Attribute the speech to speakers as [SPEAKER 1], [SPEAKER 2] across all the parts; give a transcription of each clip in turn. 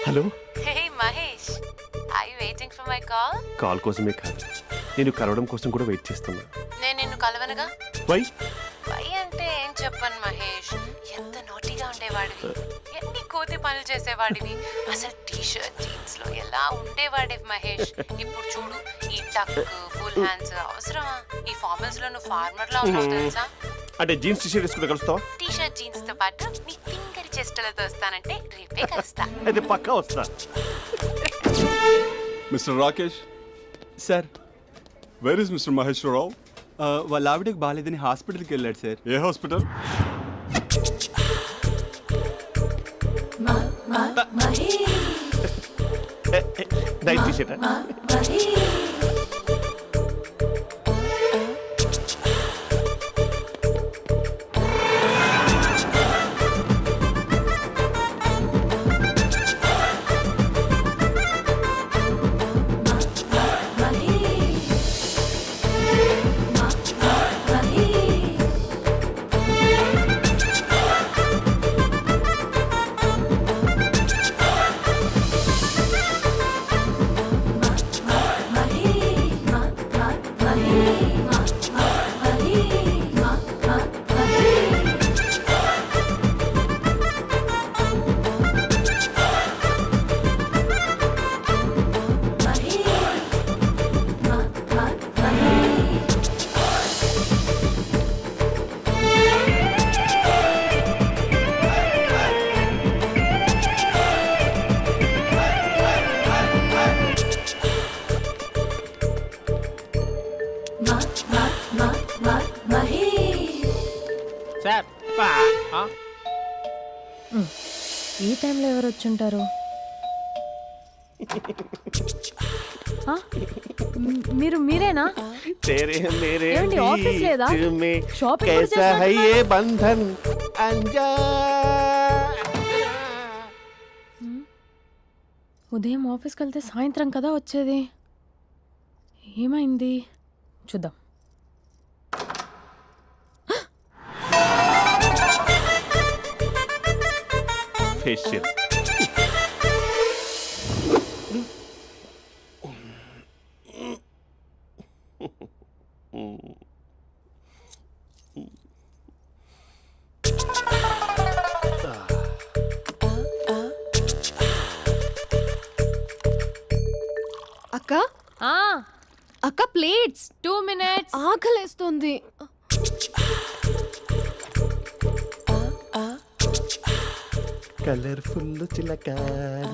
[SPEAKER 1] Hello.
[SPEAKER 2] Hey Mahesh, are you waiting for my call?
[SPEAKER 1] Call కోసమే కాదు, నేను కలవడం కోసం కూడా వెయిట్ చేస్తున్నా.
[SPEAKER 2] నేను నిన్ను కలవనుగా.
[SPEAKER 1] వై?
[SPEAKER 2] వై అంటే ఏం చెప్పను మహేష్, ఎంత నోటీగా ఉండేవాడివి, ఎన్ని కోతి పనులు చేసేవాడివి, అసలు టీ షర్ట్ జీన్స్ లో ఎలా ఉండేవాడివి మహేష్. ఇప్పుడు చూడు, ఈ టక్ ఫుల్ హ్యాండ్స్ అవసరమా? ఈ ఫార్మల్స్ లో నువ్వు ఫార్మర్ లా ఉన్నావు తెలుసా?
[SPEAKER 1] అంటే జీన్స్ టీ షర్ట్ వేసుకుంటే కలుస్తావా?
[SPEAKER 2] టీ షర్ట్ జీన్స్ తో పాటు నీ ఫింగర్ చెస్టులతో వస్తానంటే రేపే కలుస్తా.
[SPEAKER 1] అయితే పక్కా వస్తా.
[SPEAKER 3] Mister Rakesh,
[SPEAKER 4] sir
[SPEAKER 3] where is mister Maheshwararao?
[SPEAKER 4] వాళ్ళ ఆవిడకి బాగాలేదని హాస్పిటల్కి వెళ్ళాడు సార్.
[SPEAKER 3] ఏ హాస్పిటల్?
[SPEAKER 1] Night T shirt.
[SPEAKER 5] ఈ టైంలో ఎవరు వచ్చుంటారు? మీరేనా? ఏమండి, ఆఫీస్ లేదా? షాపింగ్ కూడా చేస్తున్నారు? ఉదయం ఆఫీస్కి వెళ్తే సాయంత్రం కదా వచ్చేది, ఏమైంది చూద్దాం.
[SPEAKER 1] ఫేషియల్.
[SPEAKER 6] అక్క అక్క ప్లేట్స్.
[SPEAKER 5] 2 minutes.
[SPEAKER 6] ఆకలేస్తుంది.
[SPEAKER 1] కలర్ఫుల్ చిలక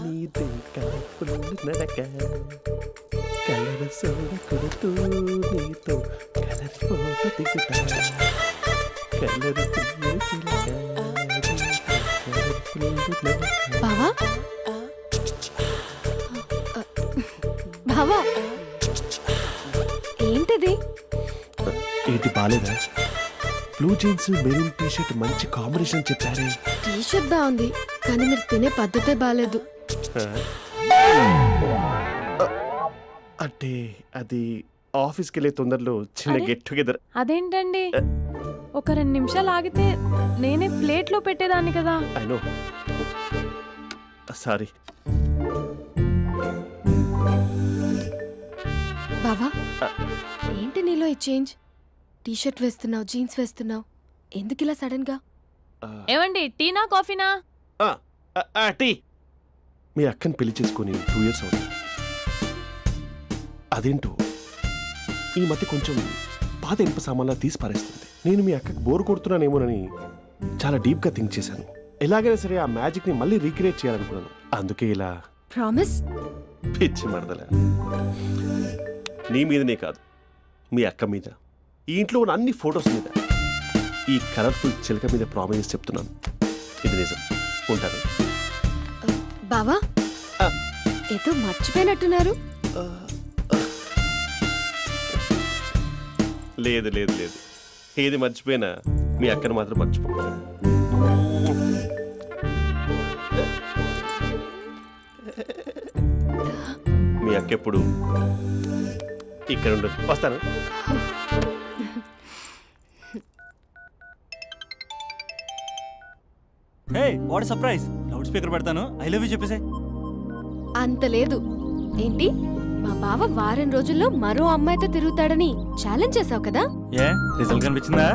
[SPEAKER 1] నీదే కలర్ఫుల్ నడక, కలర్ సోడ కొడుతూ నీతో కలర్ ఫోటో దిగుతా, కలర్ఫుల్ చిలక
[SPEAKER 6] బావా బావా ఏంటిది?
[SPEAKER 1] ఏంటి బాలేదా? Blue jeans maroon T shirt మంచి కాంబినేషన్ చెప్పారే.
[SPEAKER 6] టీ షర్ట్ బాగుంది కానీ మీరు తినే పద్ధతే బాలేదు.
[SPEAKER 1] అంటే అది ఆఫీస్కి వెళ్ళే తొందరలో చిన్న గెట్ టుగెదర్.
[SPEAKER 5] అదేంటండి, ఒక 2 నిమిషాలు ఆగితే నేనే ప్లేట్లో పెట్టేదాన్ని కదా.
[SPEAKER 1] I know, sorry.
[SPEAKER 6] బావా ఏంటి నీలో ఈ చేంజ్? టీ షర్ట్ వేస్తున్నావు, జీన్స్ వేస్తున్నావు, ఎందుకు ఇలా సడన్ గా?
[SPEAKER 5] ఏమండి, టీనా కాఫీనా?
[SPEAKER 1] టీ. మీ అక్కని పెళ్లి చేసుకుని 2 years అవుతుంది. అదేంటో ఈ మధ్య కొంచెం పాత ఇనుప సామాన్లా తీసి పారేస్తుంది. నేను మీ అక్కకి బోర్ కొడుతున్నానేమోనని చాలా డీప్గా థింక్ చేశాను. ఎలాగైనా సరే ఆ మ్యాజిక్ని మళ్ళీ రీక్రియేట్ చేయాలనుకున్నాను. అందుకే ఇలా.
[SPEAKER 6] ప్రామిస్?
[SPEAKER 1] పిచ్చి మరదల, నీ మీదనే కాదు, మీ అక్క మీద, ఈ ఇంట్లో ఉన్న అన్ని ఫొటోస్ మీద, ఈ కలర్ఫుల్ చిలక మీద ప్రామిస్ చెప్తున్నాను. ఇది నిజం. ఉంటాను.
[SPEAKER 6] బావా ఏదో మర్చిపోయినట్టున్నారు.
[SPEAKER 1] లేదు లేదు లేదు, ఏది మర్చిపోయినా మీ అక్కను మాత్రం మర్చిపో. మీ అక్క ఎప్పుడు ఇక్కడ ఉండదు, వస్తాను.
[SPEAKER 4] Hey what surprise, loud speaker పెడతాను, ఐ లవ్ యూ చెప్పేసే.
[SPEAKER 6] అంత లేదు. ఏంటి, మా బావ వారం రోజుల్లో మరో అమ్మాయితో తిరుగుతాడని ఛాలెంజ్ చేసావు కదా?
[SPEAKER 4] ఏ రిజల్ట్ కనిపించిందా?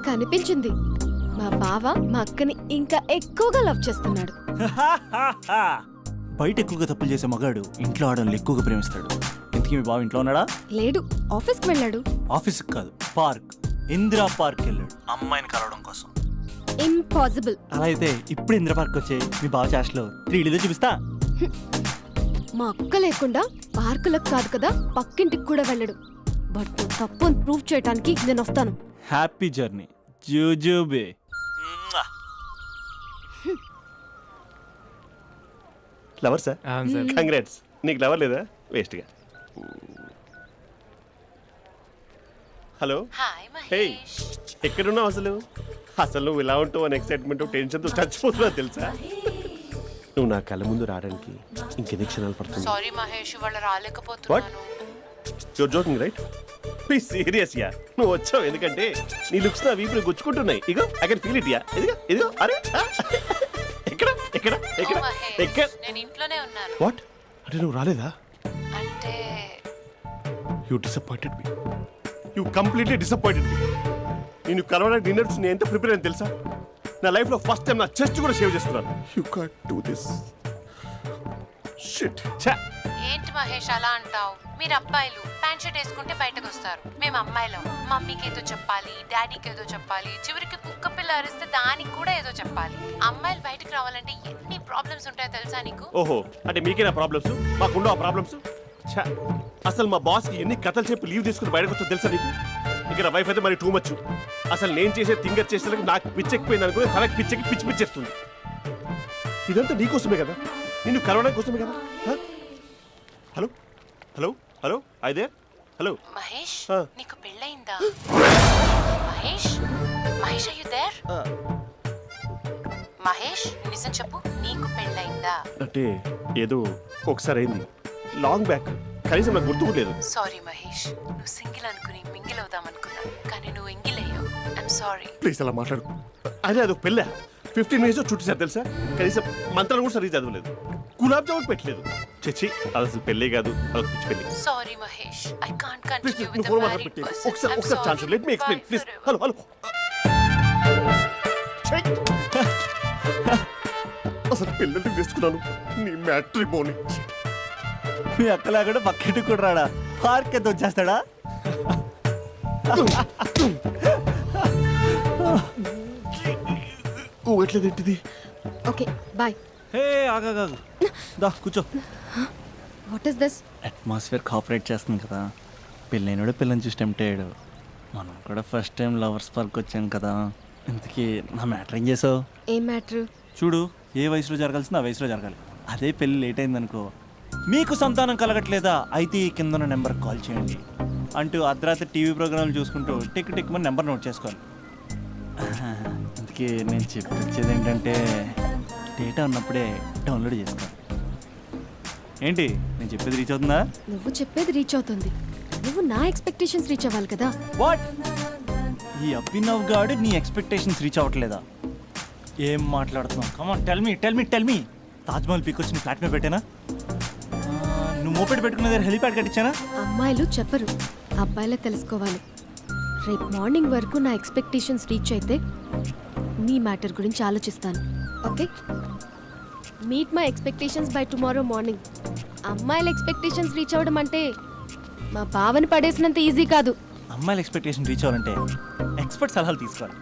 [SPEAKER 6] కనిపించింది. మా బావ మా అక్కని ఇంకా ఎక్కువగా లవ్ చేస్తున్నాడు.
[SPEAKER 4] బయట ఎక్కువగా తప్పులు చేసే మగాడు ఇంట్లో ఆడవాళ్ళు ఎక్కువగా ప్రేమిస్తాడు. ఇంతకీ మీ బావ ఇంట్లో ఉన్నాడా?
[SPEAKER 6] లేడు, ఆఫీస్కి వెళ్ళాడు.
[SPEAKER 4] ఆఫీస్కి కాదు, పార్క్, ఇందిరా పార్క్ వెళ్ళాడు అమ్మాయిని కలవడం కోసం.
[SPEAKER 6] ఇంపాసిబుల్.
[SPEAKER 4] అలా అయితే ఇప్పుడు ఇందిరా పార్క్ వచ్చే మీ బావ చాష్లో 3Dలో చూపిస్తా.
[SPEAKER 6] మా అక్క లేకుండా పార్కులకు కాదు కదా పక్కింటికి కూడా వెళ్ళడు. బట్ నువ్వు తప్పు ప్రూవ్ చేయడానికి నేను వస్తాను.
[SPEAKER 4] హ్యాపీ జర్నీ జూజూబే.
[SPEAKER 1] Lover sir, congrats. నీకు లవర్ లేదా? వేస్ట్గా. Hello,
[SPEAKER 2] hi
[SPEAKER 1] hey,
[SPEAKER 2] Mahesh.
[SPEAKER 1] ఎక్కడున్నావు అసలు? అసలు నువ్వు ఇలా ఉంటావు అని ఎక్సైట్మెంట్ టెన్షన్తో చచ్చిపోతున్నావు తెలుసా? నువ్వు నా కళ్ళ ముందు రావడానికి ఇంకెన్ని క్షణాలు పడుతుంది?
[SPEAKER 2] సారీ మహేష్, ఇవాళ రాలేకపోతున్నాను.
[SPEAKER 1] Your joking right? Please serious yeah. నువ్వు వచ్చావు ఎందుకంటే నీ లుక్స్ నా వీపులు గుచ్చుకుంటున్నాయి. ఇగో I can feel it yeah. ఇదిగో ఇదిగో. అరే ఎక్కడ ఎక్కడ ఎక్కడ
[SPEAKER 2] ఓ మహేష్,
[SPEAKER 1] ఎక్కడ?
[SPEAKER 2] నేను ఇంట్లోనే ఉన్నాను.
[SPEAKER 1] వాట్ అంటే నువ్వు రాలేదా?
[SPEAKER 2] అంటే
[SPEAKER 1] you disappointed me. You completely disappointed me. నేను కలవడానికి డిన్నర్స్ నేను ఎంత ప్రిపేర్ అని తెలుసా? నా లైఫ్లో ఫస్ట్ టైం నా చెస్ట్ కూడా సేవ్ చేస్తున్నాను. You can't do this shit.
[SPEAKER 2] ఏంటి మహేష్ అలా అంటావు? మీరు అబ్బాయిలు ప్యాంట్ షర్ట్ వేసుకుంటే బయటకు వస్తారు. మేము అమ్మాయిలం మమ్మీకి ఏదో చెప్పాలి, డాడీకి ఏదో చెప్పాలి, చివరికి కుక్క పిల్ల అరిస్తే దానికి కూడా ఏదో చెప్పాలి. అమ్మాయిలు బయటకు రావాలంటే ఎన్ని ప్రాబ్లమ్స్ ఉంటాయో తెలుసా నీకు?
[SPEAKER 1] ఓహో, అంటే మీకేనా ప్రాబ్లమ్స్? మాకుండా ఆ ప్రాబ్లమ్స్? అసలు మా బాస్కి ఎన్ని కథలు చెప్పి లీవ్ తీసుకుని బయటకు వచ్చో తెలుసా నీకు? ఇక్కడ వైఫ్ అయితే మరి టూ మచ్. అసలు నేను చేసే థింగర్ చేసేందుకు నాకు పిచ్చెక్కిపోయింది అనుకుని తనకి పిచ్చెక్కి పిచ్చి పిచ్చేస్తుంది. ఇదంతా నీకోసమే కదా, నిన్ను కలవడానికి కోసమే కదా. హలో హలో హలో, అయితే హలో
[SPEAKER 2] మహేష్,
[SPEAKER 1] ఆ.
[SPEAKER 2] నీకు పెళ్ళయిందా? Mahesh, Mahesh are you there? Mahesh, నిజం చెప్పు, నీకు పెళ్ళయిందా?
[SPEAKER 1] అంటే ఏదో ఒకసారి అయింది, లాంగ్ బ్యాక్, కనీసం నాకు గుర్తుకు లేదు.
[SPEAKER 2] సారీ మహేష్, నువ్వు సింగిల్ అనుకుని మింగిల్ అవుదాం అనుకున్నా, కానీ నువ్వు ఎంగిల్ అయ్యావు. I'm sorry.
[SPEAKER 1] ప్లీజ్ అలా మాట్లాడు. అదే అదొక పెళ్ళా, 15 minutes చుట్టేసారు తెలుసా? కనీసం మంత్రాలు కూడా సరిగ్గా చదవలేదు, గులాబ్ జామున్ పెట్టలేదు. చచ్చి, అది అసలు పెళ్ళే కాదు, అదొక పిచ్చి పెళ్ళి.
[SPEAKER 2] Sorry Mahesh, I can't
[SPEAKER 1] please
[SPEAKER 2] continue
[SPEAKER 1] నువ్వు
[SPEAKER 2] విత్
[SPEAKER 1] ఫోన్
[SPEAKER 2] ద
[SPEAKER 1] మాట్లాడి
[SPEAKER 2] మ్యారీడ్
[SPEAKER 1] పెట్టి
[SPEAKER 2] పర్సన్.
[SPEAKER 1] ఒకసారి chance let me explain please. Hello hello. అసలు పెళ్ళంటే తీసుకున్నాను నీ మ్యాట్రిమోని.
[SPEAKER 4] మీ అక్కలాగా పక్కింటికి కూడా రాడా? పార్క్ ఎంత వచ్చేస్తాడా?
[SPEAKER 1] ఓ ఎట్లేదేంటిది?
[SPEAKER 6] Okay bye.
[SPEAKER 4] హే ఆగా దా కూర్చో.
[SPEAKER 6] What is this?
[SPEAKER 4] Atmosphere cooperate చేస్తుంది కదా. పెళ్ళైనడు పిల్లని చూసి టెంప్ట్ అయ్యాడు. మనం కూడా ఫస్ట్ టైం లవర్స్ పార్క్ వచ్చాం కదా. ఇంతకీ నా మ్యాటర్ ఏం చేసావు?
[SPEAKER 6] ఏం మ్యాటర్?
[SPEAKER 4] చూడు, ఏ వయసులో జరగాల్సిందో ఆ వయసులో జరగాలి. అదే పెళ్ళి లేట్ అయిందనుకో, మీకు సంతానం కలగట్లేదా అయితే ఈ కింద ఉన్న నెంబర్కి కాల్ చేయండి అంటూ అర్ధరాత్రి టీవీ ప్రోగ్రాంలు చూసుకుంటూ టిక్ టిక్ మన నెంబర్ నోట్ చేసుకోవాలి. అందుకే నేను చెప్పొచ్చేది ఏంటంటే డేటా ఉన్నప్పుడే డౌన్లోడ్ చేసుకోవాలి. ఏంటి నేను చెప్పేది రీచ్ అవుతుందా?
[SPEAKER 6] నువ్వు చెప్పేది రీచ్ అవుతుంది, నువ్వు నా ఎక్స్పెక్టేషన్స్ రీచ్ అవ్వాలి కదా.
[SPEAKER 4] వాట్? ఈ అభినవ్ గాడు నీ ఎక్స్పెక్టేషన్స్ రీచ్ అవ్వట్లేదా? ఏం మాట్లాడుతున్నావు? Come on tell me. Taj Mahal peak వచ్చి నీ ఫ్లాట్ మీద పెట్టానా? నువ్వు మోపెట్ పెట్టుకున్న దగ్గర హెలిప్యాడ్ కట్టించానా?
[SPEAKER 6] అమ్మాయిలు చెప్పరు, అబ్బాయిలే తెలుసుకోవాలి. రేపు మార్నింగ్ వరకు నా ఎక్స్పెక్టేషన్స్ రీచ్ అయితే నీ మ్యాటర్ గురించి ఆలోచిస్తాను. Okay, meet my expectations by tomorrow morning. అమ్మాయిల ఎక్స్పెక్టేషన్స్ రీచ్ అవ్వడం అంటే మా బావని పడేసినంత ఈజీ కాదు.
[SPEAKER 4] అమ్మాయిల ఎక్స్పెక్టేషన్ రీచ్ అవ్వాలంటే ఎక్స్పర్ట్ సలహాలు తీసుకోవాలి.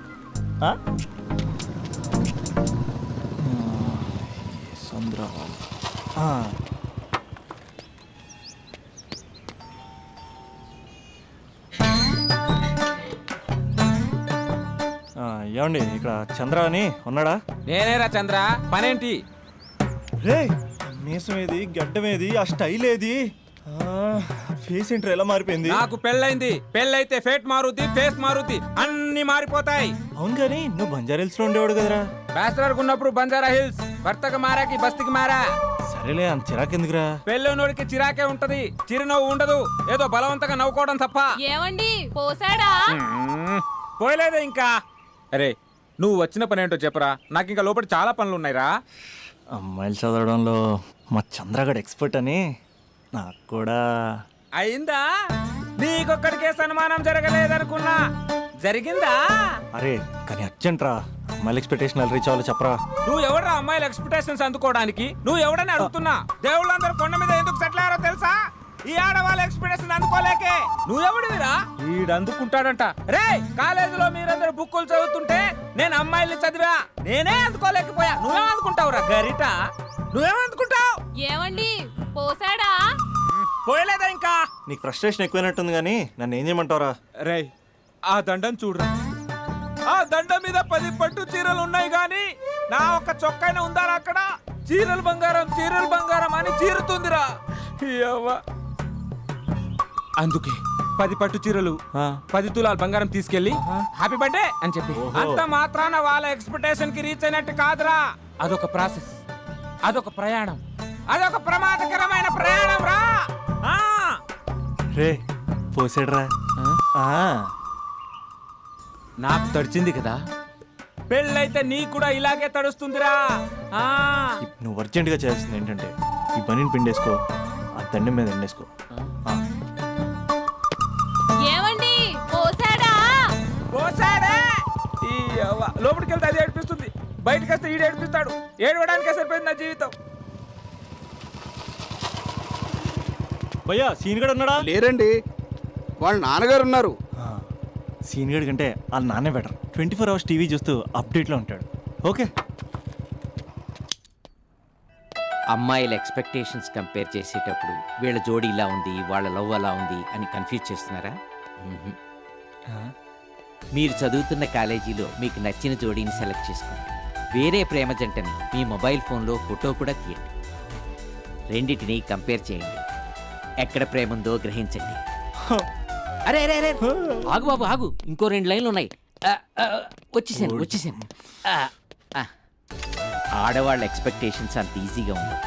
[SPEAKER 4] ఏమండి, ఇక్కడ చంద్ర అని ఉన్నాడా?
[SPEAKER 7] నేనేరా చంద్ర, పనేంటి?
[SPEAKER 4] రే, మీసం ఏది, గడ్డం ఏది, ఆ స్టైల్ ఏది, ఫేస్ ఏంట్రా ఎలా మారిపోయింది?
[SPEAKER 7] నాకు పెళ్ళైంది, పెళ్ళైతే ఫేట్ మారుద్ది, ఫేస్ మారుద్ది, అన్ని మారిపోతాయి.
[SPEAKER 4] అవును కానీ నువ్వు బంజారా హిల్స్ లో ఉండేవాడు కదరా?
[SPEAKER 7] బ్యాచిలర్ ఉన్నప్పుడు బంజారా హిల్స్, భర్తకు మారాకి బస్తికి మారా.
[SPEAKER 4] సరేలే అంత చిరాకెందుకురా?
[SPEAKER 7] పెళ్ళోనోడికి చిరాకే ఉంటది, చిరునవ్వు ఉండదు. ఏదో బలవంతంగా నవ్వుకోవడం తప్ప.
[SPEAKER 5] ఏమండి పోసాడా?
[SPEAKER 7] పోయలేదే ఇంకా. అరే నువ్వు వచ్చిన పని ఏంటో చెప్పరా, నాకు ఇంకా లోపల చాలా పనులు ఉన్నాయిరా.
[SPEAKER 4] అమ్మాయిలు చదవడంలో మా చంద్రగడ్ ఎక్స్పర్ట్ అని నాకు కూడా.
[SPEAKER 7] అయిందా? నీకొక్కడికే సన్మానం జరగలేదనుకున్నా, జరిగిందా?
[SPEAKER 4] అరే కానీ అర్జెంట్ రా, అమ్మాయిల ఎక్స్పెక్టేషన్ రీచ్ అవ్వాలో చెప్పరా.
[SPEAKER 7] నువ్వు ఎవడరా అమ్మాయిల ఎక్స్పెక్టేషన్స్ అందుకోవడానికి? నువ్వు ఎవడని అడుగుతున్నా. దేవుళ్ళందరూ కొండ మీద ఎందుకు సెటిల్ అయ్యారో తెలుసా? ఈ ఆడవాళ్ళ ఎక్స్పెక్టేషన్ అందుకోలేకే. నువ్వెవడివిరా? వీడు అందుకుంటాడంట. రే కాలేజీలో మీరందరూ బుక్కులు చదువుతుంటే నేను అమ్మాయిల్ని చదివా, నేనే అందుకోలేకపోయా. నువ్వేం అందుకుంటావురా గరిట? నువ్వేం అందుకుంటావు?
[SPEAKER 5] ఏమండి పోసాడా?
[SPEAKER 7] పోయలేదా ఇంకా?
[SPEAKER 4] నీకు ఫ్రస్ట్రేషన్ ఎక్కువైనట్టుంది కానీ నన్ను ఏం చేయమంటావురా?
[SPEAKER 7] రే ఆ దండం చూడరా, ఆ దండం మీద 10 పట్టు చీరలు ఉన్నాయి గాని నా ఒక్క చొక్కాయిన ఉందారా అక్కడ? చీరలు బంగారం అని చీరుతుందిరా. యవ్వ. అందుకే 10 పట్టు చీరలు 10 తులాల బంగారం తీసుకెళ్లి హ్యాపీ బర్త్డే అని చెప్పి. అంత మాత్రాన వాళ్ళ ఎక్స్పెక్టేషన్ కి రీచ్ అయినట్టు కాదురా. అదొక ప్రాసెస్, అదొక ప్రయాణం, అదొక ప్రమాదకరమైన ప్రయాణం రా.
[SPEAKER 4] రే పోసాడురా.
[SPEAKER 7] నాకు తడిచింది కదా, పెళ్ళైతే నీకు కూడా ఇలాగే తడుస్తుందిరా.
[SPEAKER 4] నువ్వు అర్జెంటుగా చేయాల్సింది ఏంటంటే ఈ పనిని పిండేసుకో, ఆ దండం మీద ఎండేసుకో.
[SPEAKER 5] ఏమండి పోసాడా?
[SPEAKER 7] పోసాడే. ఈ యవ్వ. లోపలికి వెళ్తే అది ఏడిపిస్తుంది, బయటకు వస్తే ఈడు ఏడిపిస్తాడు. ఏడవడానికే సరిపోయింది నా జీవితం.
[SPEAKER 4] భయ్యా సీన్ గడ్ ఉన్నాడా?
[SPEAKER 8] లేరండి, వాళ్ళ నాన్నగారు ఉన్నారు.
[SPEAKER 4] సీన్ గడ్ కంటే వాళ్ళ నాన్నే బెటర్. 24 hours టీవీ చూస్తూ అప్డేట్లో ఉంటాడు. ఓకే.
[SPEAKER 9] అమ్మాయిల ఎక్స్పెక్టేషన్స్ కంపేర్ చేసేటప్పుడు వీళ్ళ జోడి ఇలా ఉంది, వాళ్ళ లవ్ అలా ఉంది అని కన్ఫ్యూజ్ చేస్తున్నారా? మ్మ్హ్మ్. మీరు చదువుతున్న కాలేజీలో మీకు నచ్చిన జోడీని సెలెక్ట్ చేసుకోండి. వేరే ప్రేమ జంటని మీ మొబైల్ ఫోన్లో ఫోటో కూడా తీయండి. రెండింటిని కంపేర్ చేయండి. ఎక్కడ ప్రేమ ఉందో గ్రహించండి. అరే అరే అరే ఆగు బాబు ఆగు, ఇంకో 2 లైన్లు ఉన్నాయి. వచ్చేసాను. ఆడవాళ్ళ ఎక్స్పెక్టేషన్స్ అంత ఈజీగా ఉండవు.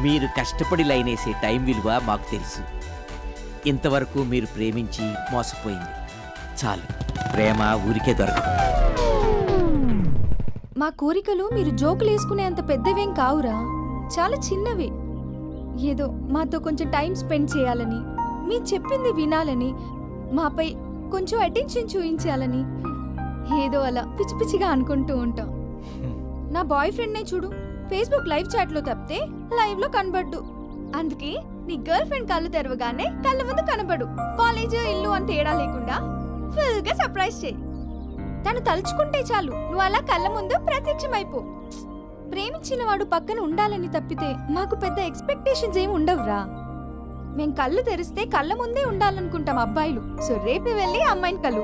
[SPEAKER 9] మీరు కష్టపడి లైన్ వేసే టైం విలువ మాకు తెలుసు. ఇంతవరకు మీరు ప్రేమించి మోసపోయింది చాలు. ప్రేమ ఊరికే దొరకదు.
[SPEAKER 6] మా కోరికలు మీరు జోకులు వేసుకునేంత పెద్దవేం కావురా, చాలా చిన్నవి. ఏదో మాతో కొంచెం టైం స్పెండ్ చేయాలని, మీరు చెప్పింది వినాలని, మాపై కొంచెం అటెన్షన్ చూపించాలని ఏదో అలా పిచ్చి పిచ్చిగా అనుకుంటూ ఉంటాం. నా బాయ్ ఫ్రెండ్నే చూడు, ఫేస్బుక్ లైవ్ చాట్లో తప్పితే లైవ్లో కనబడ్డు. అందుకే నీ గర్ల్ ఫ్రెండ్ కళ్ళు తెరవగానే కళ్ళ ముందు కనబడు. కాలేజ్ ఇల్లు అని తేడా లేకుండా ఫుల్గా సర్ప్రైజ్ చేయి. తను తలుచుకుంటే చాలు నువ్వు అలా కళ్ళ ముందు ప్రత్యక్షమైపో. ప్రేమించిన వాడు పక్కన ఉండాలని తప్పితే మాకు పెద్ద ఎక్స్పెక్టేషన్స్ ఏమి ఉండవురా. మేం కళ్ళు తెరిస్తే కళ్ళ ముందే ఉండాలనుకుంటాం అబ్బాయిలు. సో రేపు వెళ్ళి అమ్మాయిని కలు.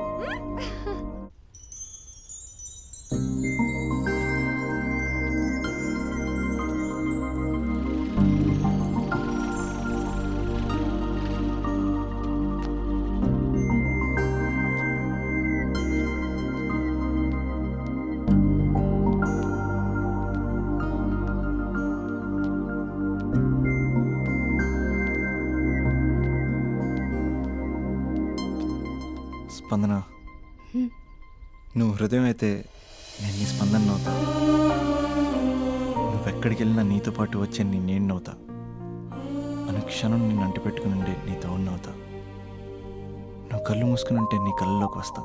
[SPEAKER 4] స్పందన, నువ్వు హృదయం అయితే నేను నీ స్పందన నవ్వుతా. నువ్వెక్కడికి వెళ్ళినా నీతో పాటు వచ్చే నేను నవ్వుతా. అనుక్షణం నిన్ను అంటి పెట్టుకుని ఉండే నీ తోడు నవ్వుతా. నువ్వు కళ్ళు మూసుకుని ఉంటే నీ కళ్ళలోకి వస్తా.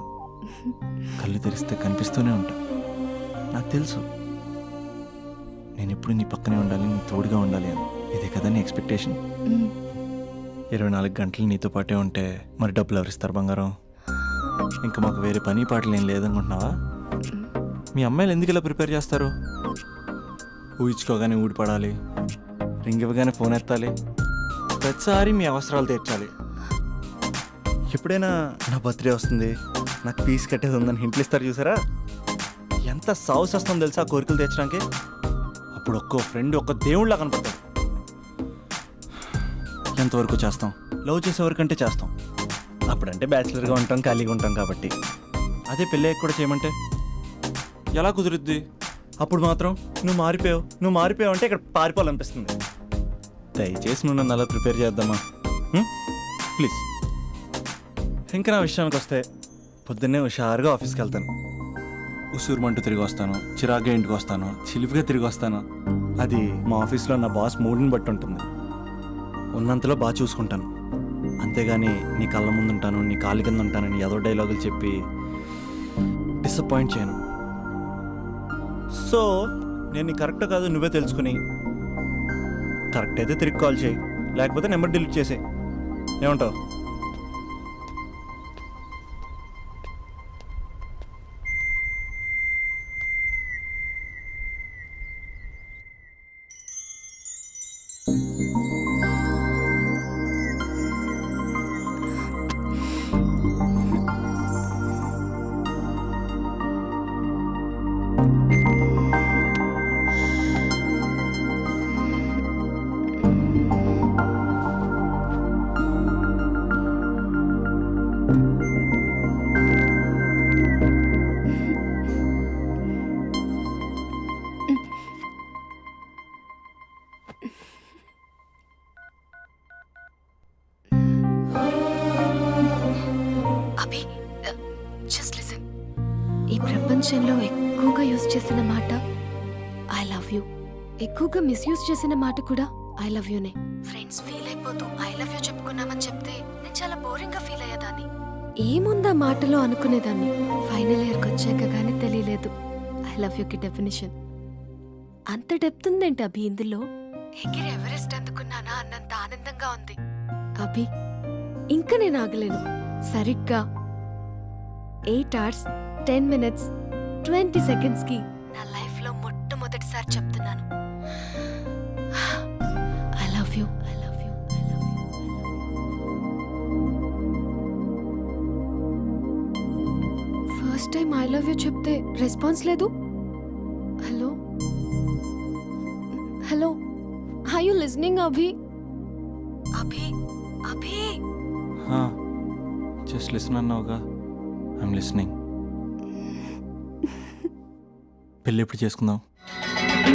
[SPEAKER 4] కళ్ళు తెరిస్తే కనిపిస్తూనే ఉంటా. నాకు తెలుసు నేను ఎప్పుడు నీ పక్కనే ఉండాలి, నీ తోడుగా ఉండాలి అని. ఇదే కదా నీ ఎక్స్పెక్టేషన్? 24 గంటలు నీతో పాటే ఉంటే మరి డబ్బులు ఎవరిస్తారు బంగారం? ఇంకా మాకు వేరే పని పాటలు ఏం లేదనుకుంటున్నావా? మీ అమ్మాయిలు ఎందుకు ఇలా ప్రిపేర్ చేస్తారు? ఊహించుకోగానే ఊడిపడాలి, రింగ్ ఇవ్వగానే ఫోన్ ఎత్తాలి, ప్రతిసారి మీ అవసరాలు తీర్చాలి. ఎప్పుడైనా నా బర్త్డే వస్తుంది, నాకు ఫీజు కట్టేది ఉందని హింట్లు ఇస్తారు చూసారా? ఎంత సాహసం వస్తుందో తెలుసా కోరికలు తీర్చడానికి. అప్పుడు ఒక్కో ఫ్రెండ్ ఒక్క దేవుళ్ళ కనపడతాడు. ఎంతవరకు చేస్తాం? లవ్ చేసేవరకంటే చేస్తాం. అప్పుడంటే బ్యాచిలర్గా ఉంటాం, ఖాళీగా ఉంటాం కాబట్టి. అదే పెళ్ళి కూడా చేయమంటే ఎలా కుదురుద్ది? అప్పుడు మాత్రం నువ్వు మారిపోయావు అంటే ఇక్కడ పారిపోవాలనిపిస్తుంది. దయచేసి నువ్వు నన్ను అలా ప్రిపేర్ చేద్దామా ప్లీజ్. ఇంకా నా విషయానికి వస్తే పొద్దున్నే హుషారుగా ఆఫీస్కి వెళ్తాను. ఉసూరుమంటూ తిరిగి వస్తాను, చిరాగ్గా ఇంటికి వస్తాను, చిలిపిగా తిరిగి వస్తాను. అది మా ఆఫీస్లో నా బాస్ మూడ్ని బట్టి ఉంటుంది. ఉన్నంతలో బాగా చూసుకుంటాను, అంతేగాని నీ కళ్ళ ముందు ఉంటాను, నీ కాళ్ళ కింద ఉంటానని ఏదో డైలాగులు చెప్పి డిసప్పాయింట్ చేయను. సో నేను నీ కరెక్ట్ కాదు నువ్వే తెలుసుకుని కరెక్ట్ అయితే తిరిగి కాల్ చేయి, లేకపోతే నెంబర్ డిలీట్ చేసే. ఏమంటావు?
[SPEAKER 6] అభి, జస్ట్ లిసన్. ఈ ప్రపంచంలో ఎక్కువగా యూజ్ చేసిన మాట ఐ లవ్ యూ, ఎక్కువగా మిస్యూజ్ చేసిన మాట కూడా ఐ లవ్ యూనే. ఫ్రెండ్స్ ఫీల్ అయిపోతూ ఐ లవ్ యూ చెప్పుకున్నామని చెప్తే నేను చాలా బోరింగ్ గా ఫీల్ అయ్యేదాన్ని. ఏముందా మాటలో అనుకునేదాన్ని. ఫైనల్ ఇయర్కి వచ్చాక కానీ తెలియలేదు ఐ లవ్ యూకి డెఫినేషన్. అంత డెప్త్ ఉందేంటి అభి ఇందులో? ఎగిరి ఎవరెస్ట్ అందుకున్నానా అన్నంత ఆనందంగా ఉంది అభి. ఇంకా నేను ఆగలేను. సరిగ్గా 8 hours 10 minutes 20 seconds కి నా లైఫ్ లో మొట్టమొదటిసారి చెప్తున్నాను I love you, I love you, I love you. First time I love you చెప్తే రెస్పాన్స్ లేదు. Hello hello, are you listening Abhi? Abhi Abhi
[SPEAKER 4] just listen అన్నావుగా, ఐఎమ్ లిసనింగ్. పెళ్ళి ఎప్పుడు చేసుకుందాం?